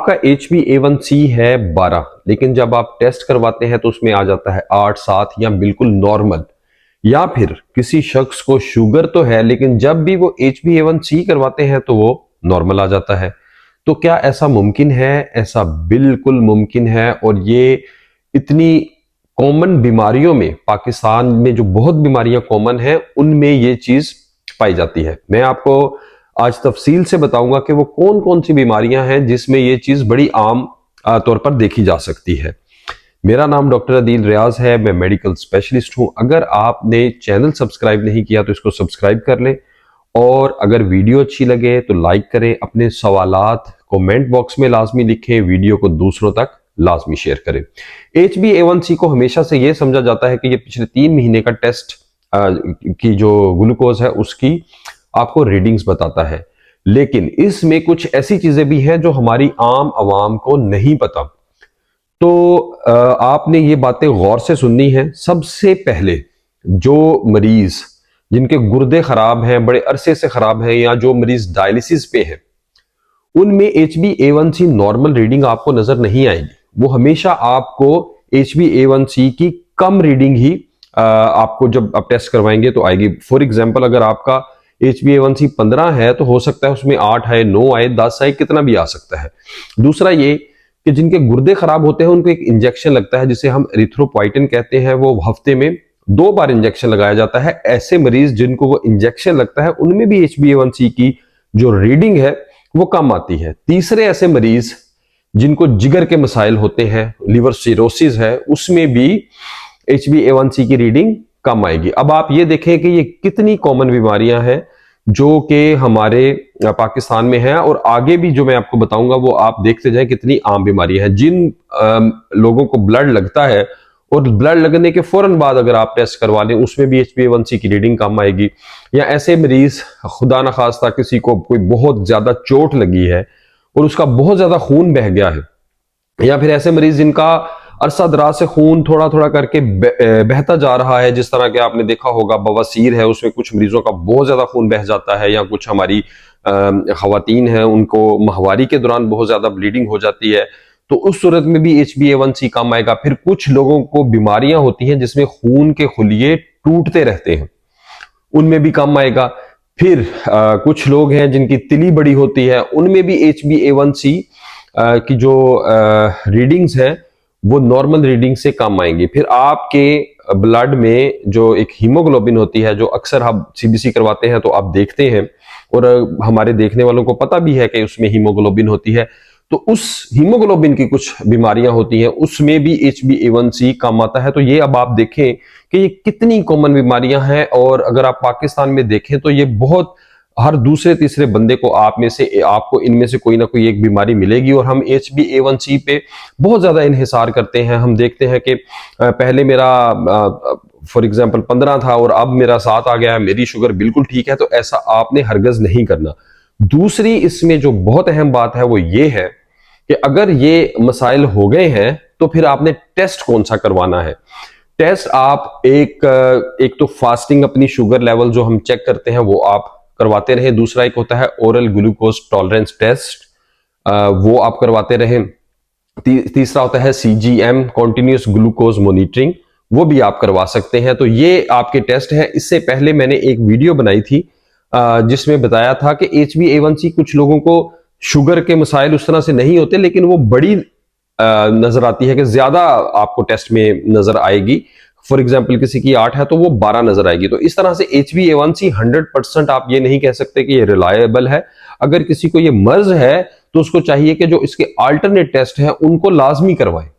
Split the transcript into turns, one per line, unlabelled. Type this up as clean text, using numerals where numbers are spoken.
आपका HbA1c है 12, लेकिन जब आप टेस्ट करवाते हैं तो उसमें आ जाता है 8, 7 या बिल्कुल नॉर्मल। या फिर किसी शख्स को शुगर तो है लेकिन जब भी वो HbA1c करवाते हैं तो वो नॉर्मल आ जाता है। तो क्या ऐसा मुमकिन है? ऐसा बिल्कुल मुमकिन है। और ये इतनी कॉमन बीमारियों में, पाकिस्तान में जो बहुत बीमारियां कॉमन हैं उनमें ये चीज पाई जाती है। मैं आपको आज तफसील से बताऊंगा कि वो कौन कौन सी बीमारियां हैं जिसमें ये चीज बड़ी आम तौर पर देखी जा सकती है। मेरा नाम डॉक्टर अदील रियाज है, मैं मेडिकल स्पेशलिस्ट हूं। अगर आपने चैनल सब्सक्राइब नहीं किया तो इसको सब्सक्राइब कर लें, और अगर वीडियो अच्छी लगे तो लाइक करें। अपने सवालात कमेंट बॉक्स में लाजमी लिखें, वीडियो को दूसरों तक लाजमी शेयर करें। HbA1c को हमेशा से ये समझा जाता है कि ये पिछले 3 महीने का टेस्ट की जो ग्लूकोज है उसकी आपको रीडिंग्स बताता है, लेकिन इसमें कुछ ऐसी चीजें भी हैं जो हमारी आम आवाम को नहीं पता। तो आपने ये बातें गौर से सुननी है। सबसे पहले जो मरीज जिनके गुर्दे खराब हैं, बड़े अरसे से खराब हैं, या जो मरीज डायलिसिस पे हैं, उनमें HbA1c नॉर्मल रीडिंग आपको नजर नहीं आएगी। वो हमेशा आपको HbA1c की कम रीडिंग ही आपको जब आप टेस्ट करवाएंगे तो आएगी। फॉर एग्जाम्पल, अगर आपका HbA1c 15 है तो हो सकता है उसमें 8 आए, 9 आए, 10 आए, कितना भी आ सकता है। दूसरा ये कि जिनके गुर्दे खराब होते हैं उनको एक इंजेक्शन लगता है जिसे हम एरिथ्रोपोइटिन कहते हैं, वो हफ्ते में 2 बार इंजेक्शन लगाया जाता है। ऐसे मरीज जिनको वो इंजेक्शन लगता है उनमें भी HbA1c की जो रीडिंग है वो कम आती है। तीसरे ऐसे मरीज जिनको जिगर के मसाइल होते हैं, लिवर सिरोसिस है, उसमें भी HbA1c की रीडिंग कम आएगी। अब आप ये देखें कि ये कितनी कॉमन बीमारियां हैं जो कि हमारे पाकिस्तान में है, और आगे भी जो मैं आपको बताऊंगा वो आप देखते जाएं कितनी आम बीमारियां हैं। जिन लोगों को ब्लड लगता है और ब्लड लगने के फौरन बाद अगर आप टेस्ट करवा लें उसमें भी HbA1c की रीडिंग कम आएगी। या ऐसे मरीज, खुदा न खास्ता किसी को कोई बहुत ज्यादा चोट लगी है और उसका बहुत ज्यादा खून बह गया है, या फिर ऐसे मरीज जिनका अरसा दराज से खून थोड़ा थोड़ा करके बहता जा रहा है, जिस तरह के आपने देखा होगा बवासीर है, उसमें कुछ मरीजों का बहुत ज्यादा खून बह जाता है, या कुछ हमारी खवातीन हैं उनको माहवारी के दौरान बहुत ज्यादा ब्लीडिंग हो जाती है, तो उस सूरत में भी HbA1c कम आएगा। फिर कुछ लोगों को बीमारियां होती हैं जिसमें खून के खुलिये टूटते रहते हैं, उनमें भी कम आएगा। फिर कुछ लोग हैं जिनकी तिली बड़ी होती है, उनमें भी HbA1c की जो रीडिंग्स हैं वो नॉर्मल रीडिंग से कम आएंगी। फिर आपके ब्लड में जो एक हीमोग्लोबिन होती है, जो अक्सर हम CBC करवाते हैं तो आप देखते हैं, और हमारे देखने वालों को पता भी है कि उसमें हीमोग्लोबिन होती है, तो उस हीमोग्लोबिन की कुछ बीमारियां होती हैं उसमें भी HbA1c कम आता है। तो ये अब आप देखें कि ये कितनी कॉमन बीमारियां हैं, और अगर आप पाकिस्तान में देखें तो ये बहुत, हर दूसरे तीसरे बंदे को आपको इनमें से कोई ना कोई एक बीमारी मिलेगी। और हम HbA1c पे बहुत ज्यादा इन्हिसार करते हैं। हम देखते हैं कि पहले मेरा फॉर एग्जांपल 15 था और अब मेरा 7 आ गया है, मेरी शुगर बिल्कुल ठीक है, तो ऐसा आपने हरगज नहीं करना। दूसरी इसमें जो बहुत अहम बात है वो ये है कि अगर ये मसाइल हो गए हैं तो फिर आपने टेस्ट कौन सा करवाना है। टेस्ट आप एक तो फास्टिंग, अपनी शुगर लेवल जो हम चेक करते हैं वो आप करवाते रहें। दूसरा एक होता है ओरल ग्लूकोज टॉलरेंस टेस्ट, वो आप करवाते रहें। तीसरा होता है CGM कॉन्टिन्यूस ग्लूकोज मॉनिटरिंग, वो भी आप करवा सकते हैं। तो ये आपके टेस्ट हैं। इससे पहले मैंने एक वीडियो बनाई थी जिसमें बताया था कि HbA1c कुछ लोगों को शुगर के मसाइल उस तरह से नहीं होते, लेकिन वो बड़ी नजर आती है कि ज्यादा आपको टेस्ट में नजर आएगी। फॉर एग्जाम्पल किसी की 8 है तो वो 12 नजर आएगी। तो इस तरह से HbA1c 100% आप ये नहीं कह सकते कि ये रिलायबल है। अगर किसी को ये मर्ज है तो उसको चाहिए कि जो इसके अल्टरनेट टेस्ट है उनको लाजमी करवाएं।